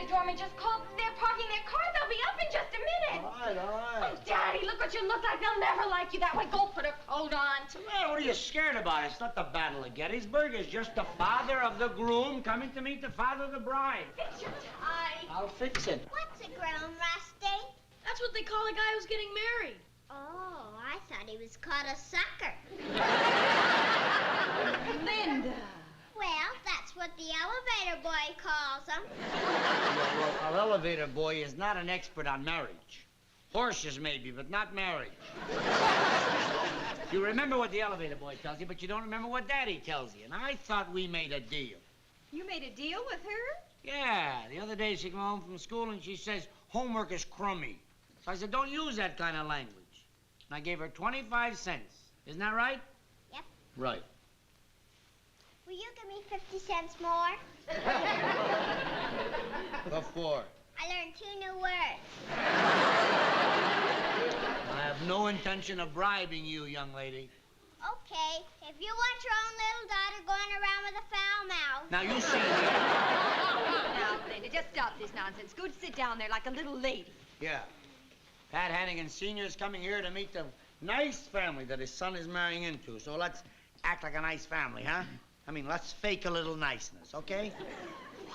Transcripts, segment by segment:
Dorman just called. They're parking their car. They'll be up in just a minute. All right, all right. Oh, Daddy, look what you look like. They'll never like you that way. Go put a coat on. What's the matter? What are you scared about? It's not the Battle of Gettysburg. It's just the father of the groom coming to meet the father of the bride. Fix your tie. I'll fix it. What's a groom, Rusty? That's what they call a guy who's getting married. Oh, I thought he was called a sucker. Linda. Well, that's what the elevator boy calls him. Well, our elevator boy is not an expert on marriage. Horses, maybe, but not marriage. You remember what the elevator boy tells you, but you don't remember what Daddy tells you. And I thought we made a deal. You made a deal with her? Yeah, the other day she came home from school and she says, homework is crummy. So I said, don't use that kind of language. And I gave her 25 cents. Isn't that right? Yep. Right. Will you give me 50 cents more? What for? I learned 2 new words. I have no intention of bribing you, young lady. Okay, if you want your own little daughter going around with a foul mouth. Now, you see here. Now, Linda, just stop this nonsense. Go sit down there like a little lady. Yeah. Pat Hannigan Sr. is coming here to meet the nice family that his son is marrying into. So let's act like a nice family, huh? I mean, let's fake a little niceness, okay?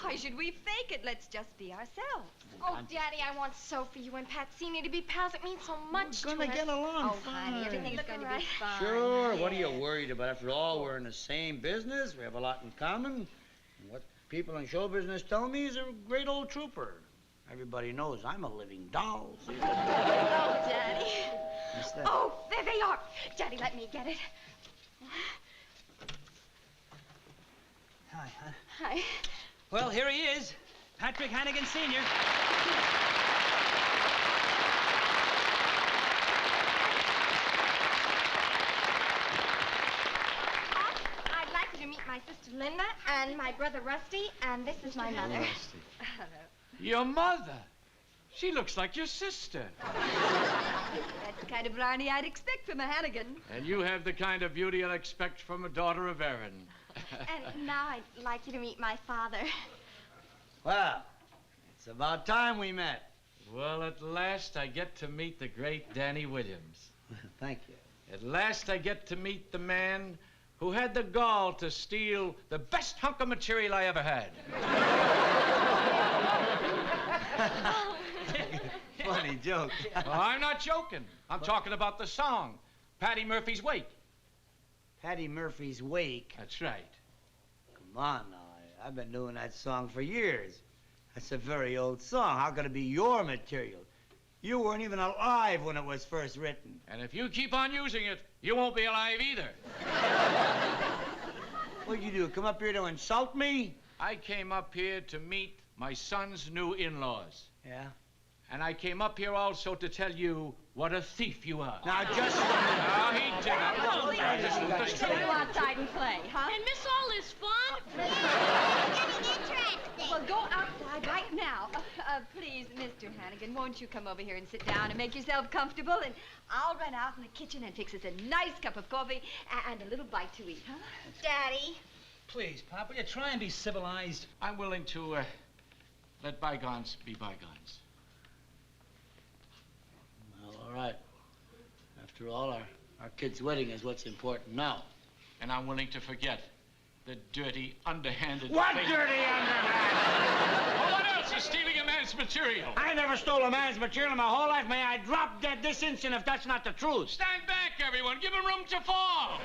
Why should we fake it? Let's just be ourselves. Oh, Daddy, I want Sophie, you and Pat Senior to be pals. It means so much to us. We're gonna get along Oh, fine. honey, everything's going to be fine. Sure. Yeah. What are you worried about? After all, we're in the same business. We have a lot in common. And what people in show business tell me is a great old trooper. Everybody knows I'm a living doll. See? Oh, Daddy. What's that? Oh, there they are. Daddy, let me get it. Hi, huh? Hi. Well, here he is, Patrick Hannigan Sr. I'd like you to meet my sister Linda and my brother Rusty, and this is my mother. Rusty. Your mother? She looks like your sister. That's the kind of brownie I'd expect from a Hannigan. And you have the kind of beauty I'd expect from a daughter of Erin. And now I'd like you to meet my father. Well, it's about time we met. Well, at last I get to meet the great Danny Williams. Thank you. At last I get to meet the man who had the gall to steal the best hunk of material I ever had. Funny joke. Well, I'm not joking. I'm talking about the song, Patty Murphy's Wake. Patty Murphy's Wake. That's right. Come on now. I've been doing that song for years. That's a very old song. How could it be your material? You weren't even alive when it was first written. And if you keep on using it, you won't be alive either. What'd you do, come up here to insult me? I came up here to meet my son's new in-laws. Yeah? And I came up here also to tell you what a thief you are. Now, just... Now, he did. Let's go outside and play, huh? And miss all this fun? Yeah, it's getting interesting. Well, go outside right now. Please, Mr. Hannigan, won't you come over here and sit down and make yourself comfortable? And I'll run out in the kitchen and fix us a nice cup of coffee and a little bite to eat, huh? Daddy. Please, Pop, will you try and be civilized? I'm willing to let bygones be bygones. Well, all right. After all, our kid's wedding is what's important now. And I'm willing to forget the dirty, underhanded... What thing. dirty underhand? Well, what else is stealing a man's material? I never stole a man's material in my whole life. May I drop dead this instant if that's not the truth. Stand back, everyone. Give him room to fall.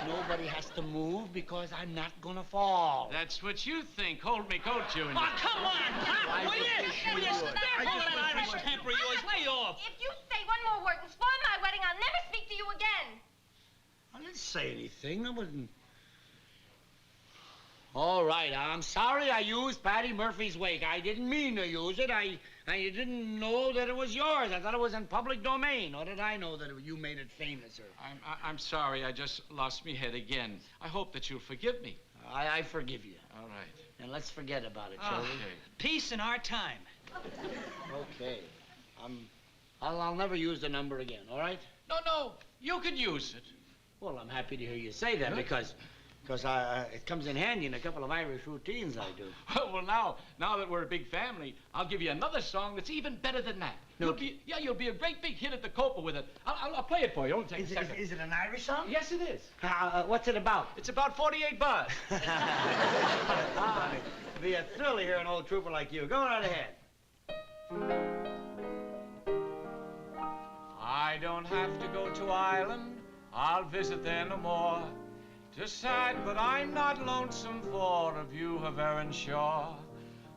Nobody has to move because I'm not gonna fall. That's what you think. Hold me, coat you. Oh, come on, Pop! Will you stop all that Irish temper of yours? Lay off! If you say one more word and spoil my wedding, I'll never speak to you again. I didn't say anything. I wasn't... All right, I'm sorry I used Patty Murphy's Wake. I didn't mean to use it. I didn't know that it was yours. I thought it was in public domain. Or did I know that you made it famous? Or... I'm sorry. I just lost me head again. I hope that you'll forgive me. I forgive you. All right. And let's forget about it, shall we? Okay. Peace in our time. Okay. I'll never use the number again, all right? No, you can use it. Well, I'm happy to hear you say that because Because it comes in handy in a couple of Irish routines I do. Well, now that we're a big family, I'll give you another song that's even better than that. No. You'll be a great big hit at the Copa with it. I'll play it for you. It'll take a second. Is it an Irish song? Yes, it is. What's it about? It's about 48 bars. It'd be a thrill to hear an old trooper like you. Go right ahead. I don't have to go to Ireland. I'll visit there no more. 'Tis sad, but I'm not lonesome for a view of Erin Shore.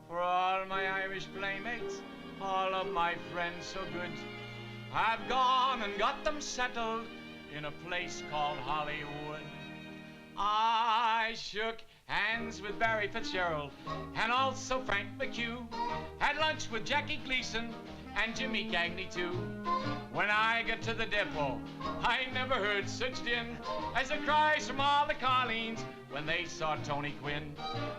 For all my Irish playmates, all of my friends so good, I've gone and got them settled in a place called Hollywood. I shook hands with Barry Fitzgerald and also Frank McHugh. Had lunch with Jackie Gleason and Jimmy Cagney too. When I got to the depot, I never heard such din as the cries from all the Colleens when they saw Tony Quinn.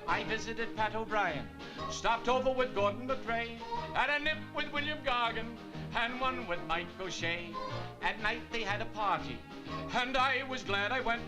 I visited Pat O'Brien, stopped over with Gordon McRae, had a nip with William Gargan and one with Mike O'Shea. At night they had a party, and I was glad I went,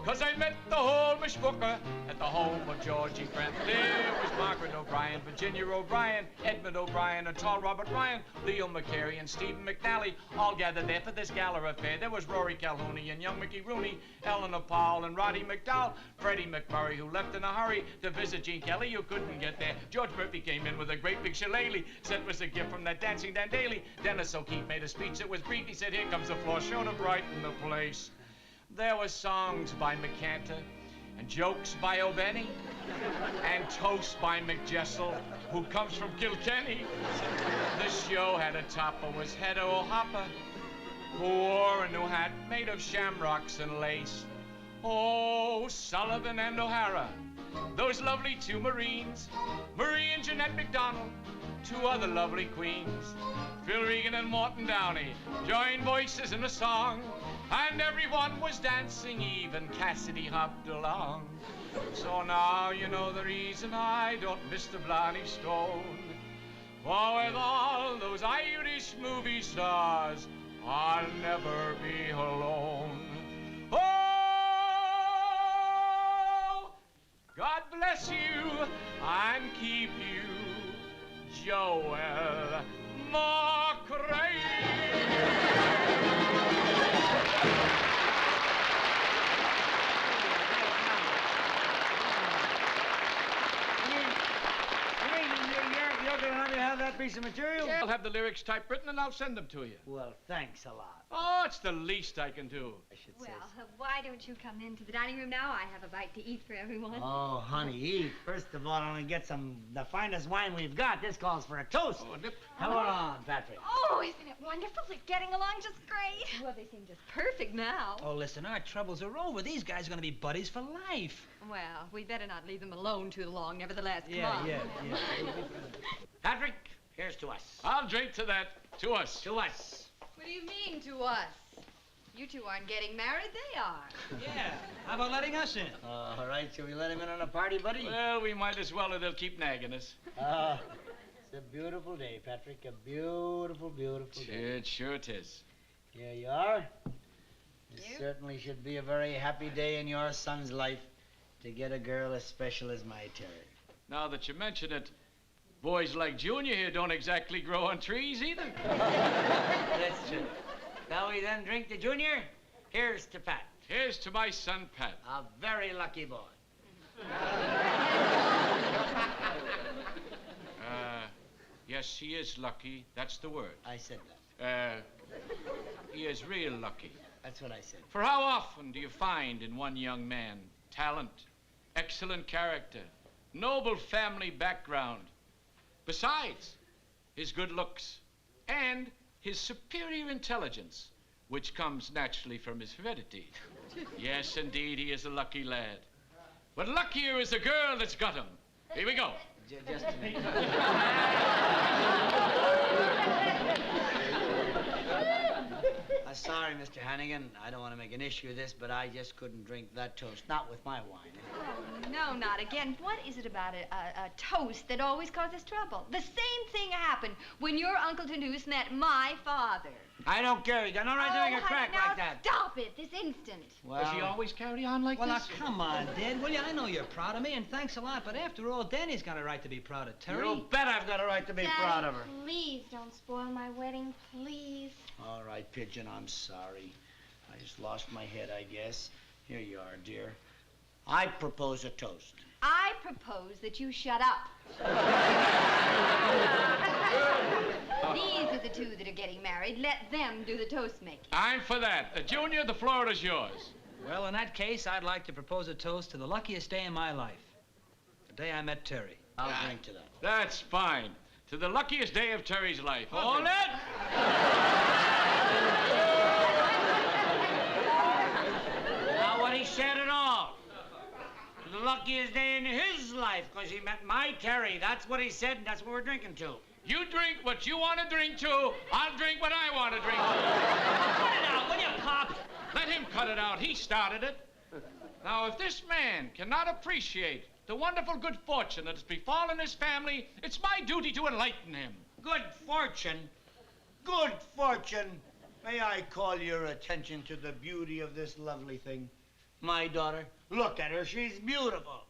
'cause I met the whole mishbooker at the home of Georgie Brent. There was Margaret O'Brien, Virginia O'Brien, Edmund O'Brien, and tall Robert Ryan, Leo McCary, and Stephen McNally, all gathered there for this gala affair. There was Rory Calhoun and young Mickey Rooney, Eleanor Powell and Roddy McDowell, Freddie McMurray, who left in a hurry to visit Gene Kelly, who couldn't get there. George Murphy came in with a great big shillelagh, said it was a gift from that dancing Dan Daly. Dennis O'Keefe made a speech that was brief. He said, "Here comes the floor show to brighten the place." There were songs by McCanter, and jokes by O'Benny, and toasts by McJessel, who comes from Kilkenny. The show had a topper, was Hedda O'Hopper, who wore a new hat made of shamrocks and lace. Oh, Sullivan and O'Hara, those lovely two Marines, Marie and Jeanette MacDonald, two other lovely queens, Phil Regan and Morton Downey joined voices in a song, and everyone was dancing, even Cassidy hopped along. So now you know the reason I don't miss the Blarney Stone. For with all those Irish movie stars, I'll never be alone. Oh, God bless you and keep you, Joel McRae. You're going to let me have that piece of material? I'll have the lyrics typewritten and I'll send them to you. Well, thanks a lot. Oh, it's the least I can do. I should Well, say. why don't you come into the dining room now? I have a bite to eat for everyone. Oh, honey, eat. First of all, I'm going to get the finest wine we've got. This calls for a toast. Oh, Nip. Come on, Patrick. Oh, isn't it wonderful? They're getting along just great. Well, they seem just perfect now. Oh, listen, our troubles are over. These guys are going to be buddies for life. Well, we better not leave them alone too long, nevertheless. Come Yeah, on. yeah. Patrick, here's to us. I'll drink to that. To us. To us. What do you mean to us? You two aren't getting married, they are. Yeah. How about letting us in? All right, shall we let him in on a party, buddy? Well, we might as well, or they'll keep nagging us. It's a beautiful day, Patrick. A beautiful, beautiful day. Sure it is. Here you are. It You? certainly should be a very happy day in your son's life to get a girl as special as my Terry. Now that you mention it, boys like Junior here don't exactly grow on trees either. That's true. Shall we then drink to Junior? Here's to Pat. Here's to my son, Pat. A very lucky boy. Yes, he is lucky. That's the word. I said that. He is real lucky. That's what I said. For how often do you find in one young man talent, excellent character, noble family background, besides his good looks and his superior intelligence, which comes naturally from his heredity? Yes, indeed, he is a lucky lad. But luckier is the girl that's got him. Here we go. Just a minute. Sorry, Mr. Hannigan. I don't want to make an issue of this, but I just couldn't drink that toast. Not with my wine. Oh, no, not again. What is it about a toast that always causes trouble? The same thing happened when your Uncle Tanoose met my father. I don't care. You got no right to make a crack now like that. Stop it this instant. Well, Does he always carry on like Well, now, this? come on, Dad, will you? I know you're proud of me, and thanks a lot, but after all, Danny's got a right to be proud of Terry. you bet I've got a right to be proud of her. Please don't spoil my wedding, please. All right, Pigeon, I'm sorry. I just lost my head, I guess. Here you are, dear. I propose a toast. I propose that you shut up. These are the two that are getting married. Let them do the toast making. I'm for that. Junior, the floor is yours. Well, in that case, I'd like to propose a toast to the luckiest day in my life. The day I met Terry. I'll drink to that. That's fine. To the luckiest day of Terry's life. Hold it! Not what he said at all. To the luckiest day in his life, because he met my Terry. That's what he said, and that's what we're drinking to. You drink what you want to drink to. I'll drink what I want to drink to. Cut it out, will you, Pop? Let him cut it out. He started it. Now, if this man cannot appreciate the wonderful good fortune that has befallen his family, it's my duty to enlighten him. Good fortune. Good fortune. May I call your attention to the beauty of this lovely thing? My daughter. Look at her. She's beautiful.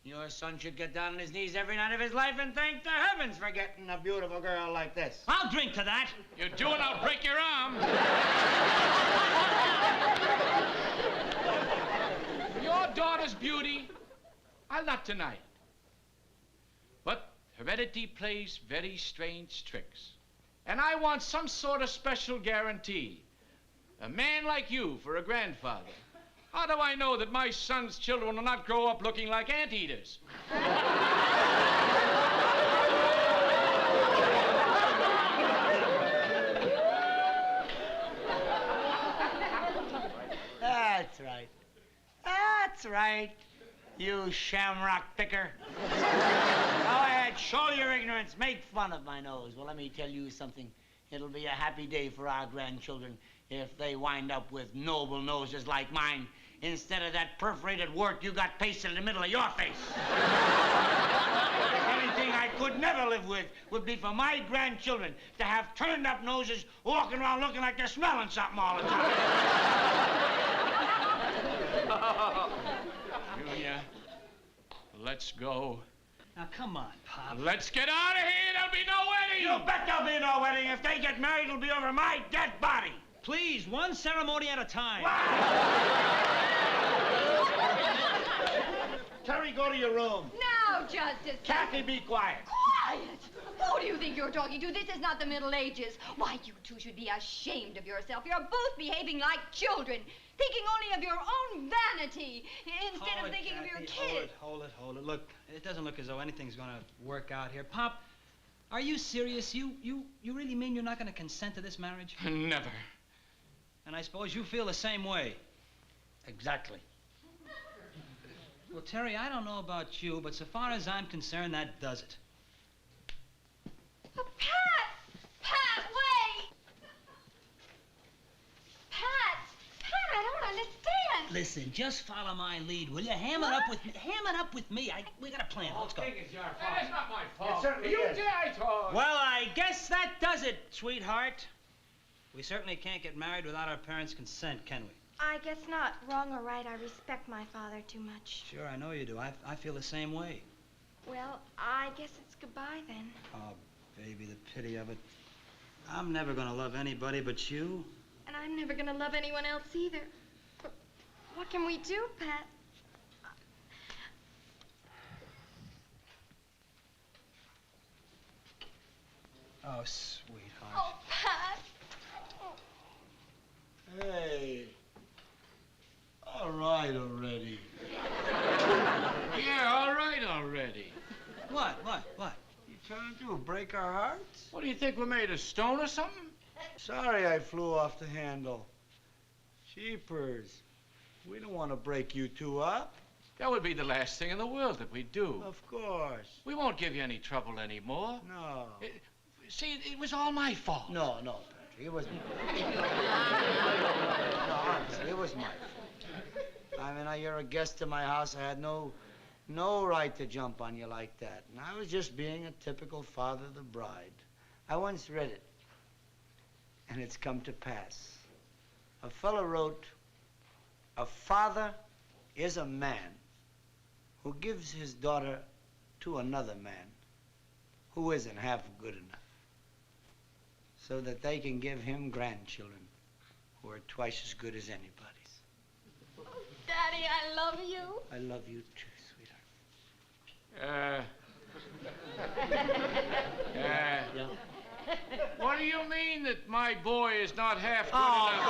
Your son should get down on his knees every night of his life and thank the heavens for getting a beautiful girl like this. I'll drink to that. You do it, I'll break your arm. Your daughter's beauty, I'll not deny it. But heredity plays very strange tricks. And I want some sort of special guarantee. A man like you for a grandfather. How do I know that my son's children will not grow up looking like anteaters? That's right. That's right. You shamrock picker. Go ahead, show your ignorance. Make fun of my nose. Well, let me tell you something. It'll be a happy day for our grandchildren if they wind up with noble noses like mine instead of that perforated wart you got pasted in the middle of your face. Anything I could never live with would be for my grandchildren to have turned up noses walking around looking like they're smelling something all the time. Junior, let's go. Now, come on, Pop. Let's get out of here. There'll be no wedding. You bet there'll be no wedding. If they get married, it'll be over my dead body. Please, one ceremony at a time. Terry, go to your room. Now, Justice. Kathy, be quiet. Quiet! Who do you think you're talking to? This is not the Middle Ages. Why, you two should be ashamed of yourself. You're both behaving like children, thinking only of your own vanity instead of thinking of your kids. Hold it. Look, it doesn't look as though anything's going to work out here. Pop, are you serious? You really mean you're not going to consent to this marriage? Never. And I suppose you feel the same way. Exactly. Well, Terry, I don't know about you, but so far as I'm concerned, that does it. Oh, Pat! Pat, wait! Pat, I don't understand. Listen, just follow my lead, will you? Ham it up with me. We got a plan. Let's go. It's not my fault. It certainly you is. did, I told. Well, I guess that does it, sweetheart. We certainly can't get married without our parents' consent, can we? I guess not. Wrong or right, I respect my father too much. Sure, I know you do. I feel the same way. Well, I guess it's goodbye then. Oh, baby, the pity of it. I'm never going to love anybody but you. And I'm never gonna love anyone else either. But what can we do, Pat? Oh, sweetheart. Oh, Pat. Hey. All right already. Yeah, all right already. What? You trying to do? Break our hearts? What do you think, we're made of stone or something? Sorry I flew off the handle. Jeepers. We don't want to break you two up. That would be the last thing in the world that we'd do. Of course. We won't give you any trouble anymore. No. See, it was all my fault. No, Patrick. It was No, honestly, it was my fault. I mean, you're a guest in my house. I had no right to jump on you like that. And I was just being a typical father of the bride. I once read it. and it's come to pass. A fellow wrote, "A father is a man who gives his daughter to another man who isn't half good enough, so that they can give him grandchildren who are twice as good as anybody's." Daddy, I love you. I love you too, sweetheart. Yeah. What do you mean that my boy is not half good enough?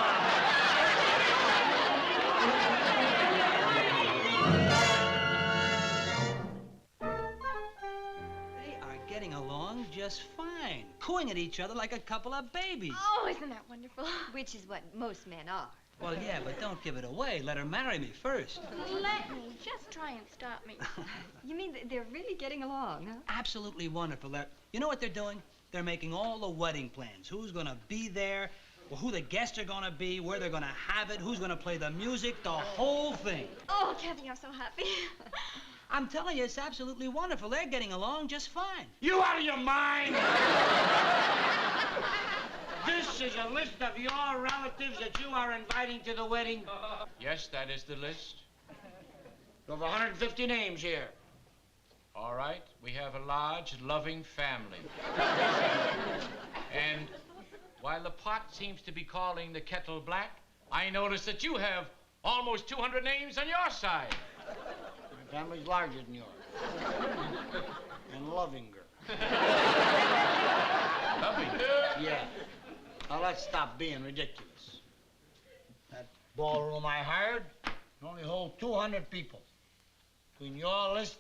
They are getting along just fine, cooing at each other like a couple of babies. Oh, isn't that wonderful? Which is what most men are. Well, yeah, but don't give it away. Let her marry me first. Let me. Just try and stop me. You mean they're really getting along, huh? Absolutely wonderful. You know what they're doing? They're making all the wedding plans. Who's going to be there, or who the guests are going to be, where they're going to have it, who's going to play the music, the whole thing. Oh, Kathy, I'm so happy. I'm telling you, it's absolutely wonderful. They're getting along just fine. You out of your mind? This is a list of your relatives that you are inviting to the wedding. Yes, that is the list. Over 150 names here. All right, we have a large, loving family. And while the pot seems to be calling the kettle black, I notice that you have almost 200 names on your side. My family's larger than yours. And lovinger. Loving. Yeah. Now let's stop being ridiculous. That ballroom I hired can only hold 200 people. Between your list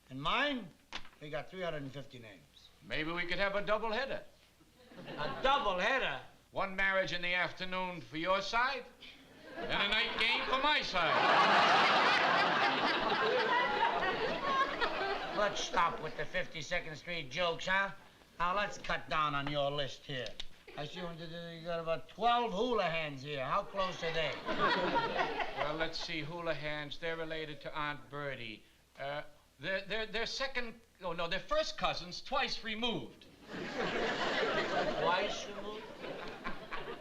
and mine, we got 350 names. Maybe we could have a double header. A double header? One marriage in the afternoon for your side, and a night game for my side. Let's stop with the 52nd Street jokes, huh? Now let's cut down on your list here. I see you got about 12 hula hands here. How close are they? Well, let's see, hula hands, they're related to Aunt Bertie. They're second, oh no, they're first cousins, twice removed. Twice removed?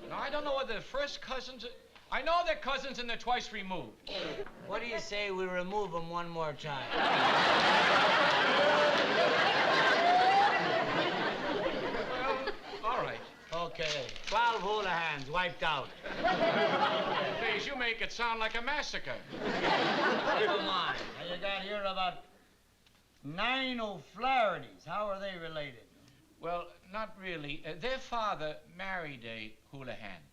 No, I don't know whether they're first cousins. I know they're cousins and they're twice removed. What do you say we remove them one more time? Well, all right. Okay, 12 hula hands wiped out. Please, you make it sound like a massacre. Never mind. Now you got here about 9 O'Flahertys. How are they related? Well, not really. Their father married a hula hand.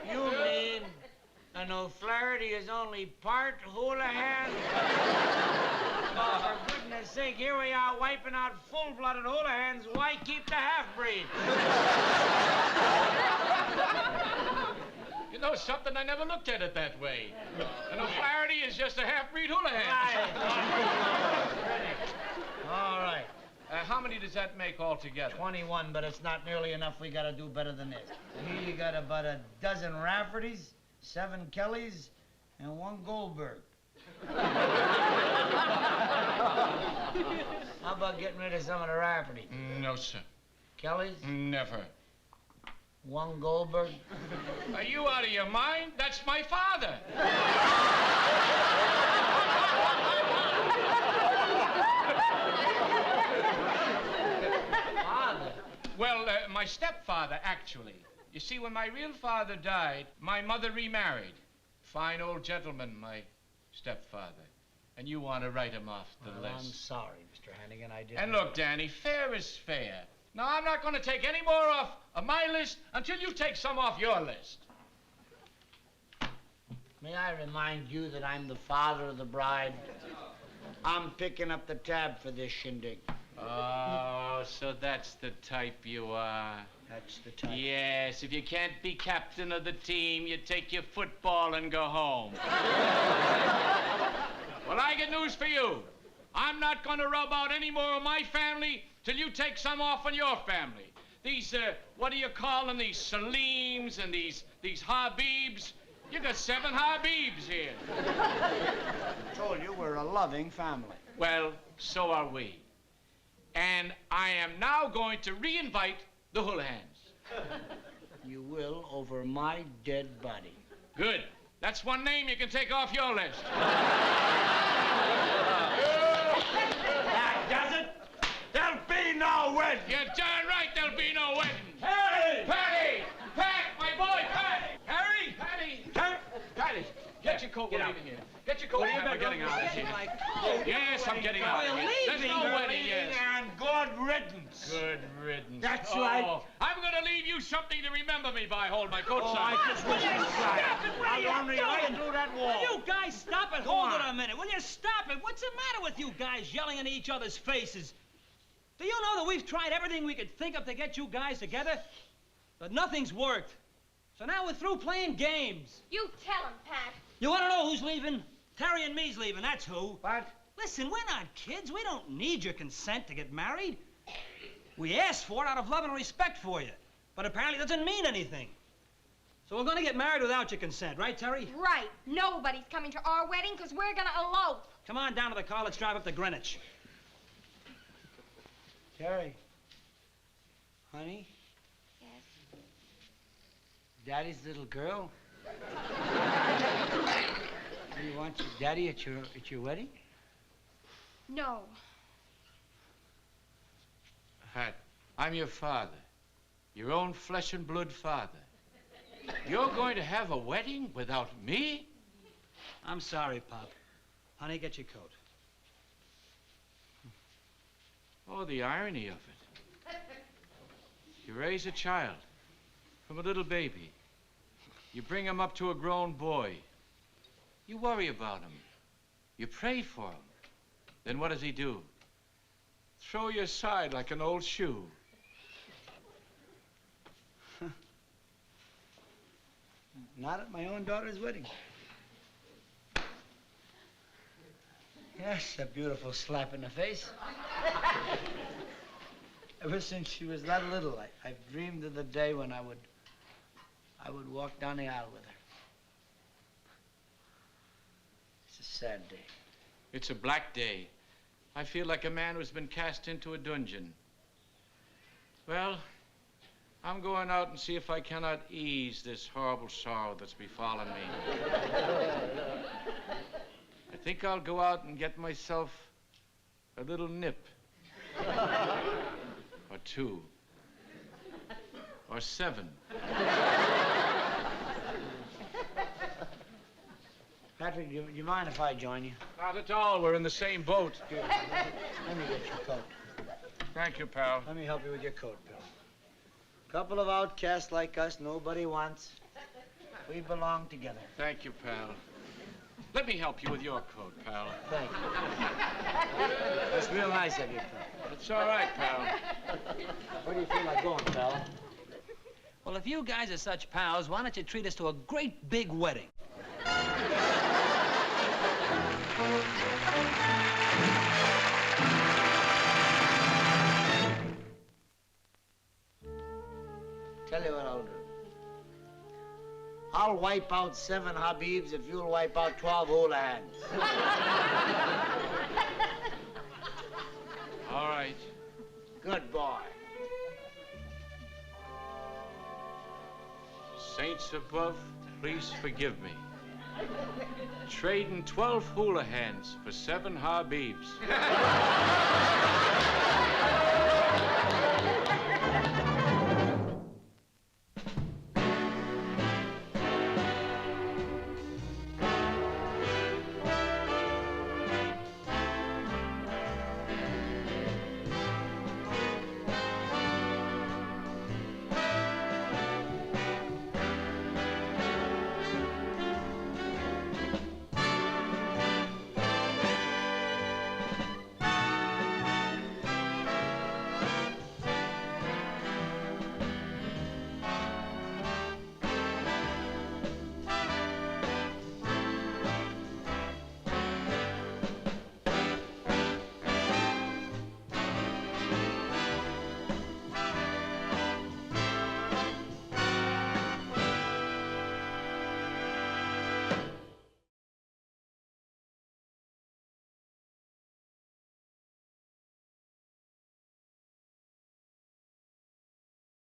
You mean an O'Flaherty is only part hula hand? Oh, for goodness sake, here we are wiping out full-blooded hula hands. Why keep the half-breed? You know something? I never looked at it that way. An O'Flaherty is just a half-breed hula hand. All right. How many does that make altogether? 21, but it's not nearly enough. We gotta do better than this. Here you got about a dozen Raffertys, 7 Kellys, and 1 Goldberg. How about getting rid of some of the Raffertys? No, sir. Kellys? Never. 1 Goldberg? Are you out of your mind? That's my father. Father? Well, my stepfather, actually. You see, when my real father died, my mother remarried. Fine old gentleman, my stepfather. And you want to write him off the list. I'm sorry, Mr. Hannigan, I didn't... And look, Danny, fair is fair. Now, I'm not going to take any more off of my list until you take some off your list. May I remind you that I'm the father of the bride? I'm picking up the tab for this shindig. Oh, so that's the type you are. That's the type. Yes, if you can't be captain of the team, you take your football and go home. Well, I got news for you. I'm not going to rub out any more of my family till you take some off on your family. These, what do you call them? These Saleems and these Habibs. You got 7 Habibs here. I told you we're a loving family. Well, so are we. And I am now going to re-invite the Houligans. You will over my dead body. Good. That's one name you can take off your list. That does it. There'll be no wedding. You're darn right there'll be no wedding. Hey! Patty! Pat! My boy, Patty! Harry! Patty! Patty! Get your coat. We're leaving here. Get your coat. We're getting out of here. Yes, I'm getting out of here. There's no wedding, yes. And good riddance. Good riddance. That's right. I'm going to leave you something to remember me by. Hold my coat, son. I just wish you Stop it! What are you doing? through that wall. Will you guys stop it? Hold it a minute. Will you stop it? What's the matter with you guys yelling into each other's faces? Do you know that we've tried everything we could think of to get you guys together? But nothing's worked. So now we're through playing games. You tell him, Pat. You want to know who's leaving? Terry and me's leaving, that's who. What? Listen, we're not kids. We don't need your consent to get married. We asked for it out of love and respect for you. But apparently it doesn't mean anything. So we're going to get married without your consent, right, Terry? Right. Nobody's coming to our wedding because we're going to elope. Come on down to the car. Let's drive up to Greenwich. Terry. Honey? Yes. Daddy's little girl? Do you want your daddy at your wedding? No. Pat, I'm your father. Your own flesh and blood father. You're going to have a wedding without me? I'm sorry, Pop. Honey, get your coat. Oh, the irony of it. You raise a child from a little baby. You bring him up to a grown boy. You worry about him. You pray for him. Then what does he do? Throw you aside like an old shoe. Not at my own daughter's wedding. Yes, a beautiful slap in the face. Ever since she was that little, I've dreamed of the day when I would walk down the aisle with her. It's a sad day. It's a black day. I feel like a man who's been cast into a dungeon. Well, I'm going out and see if I cannot ease this horrible sorrow that's befallen me. I think I'll go out and get myself a little nip. Or 2. Or 7. Patrick, do you mind if I join you? Not at all. We're in the same boat. Good. Let me get your coat. Thank you, pal. Let me help you with your coat, pal. Couple of outcasts like us, nobody wants. We belong together. Thank you, pal. Let me help you with your coat, pal. Thank you. That's real nice of you, pal. It's all right, pal. Where do you feel like going, pal? Well, if you guys are such pals, why don't you treat us to a great big wedding? Tell you what I'll do. I'll wipe out 7 Habibs if you'll wipe out 12 Houligans. All right. Good boy. Saints above, please forgive me. Trading 12 Houligans for 7 Habibs.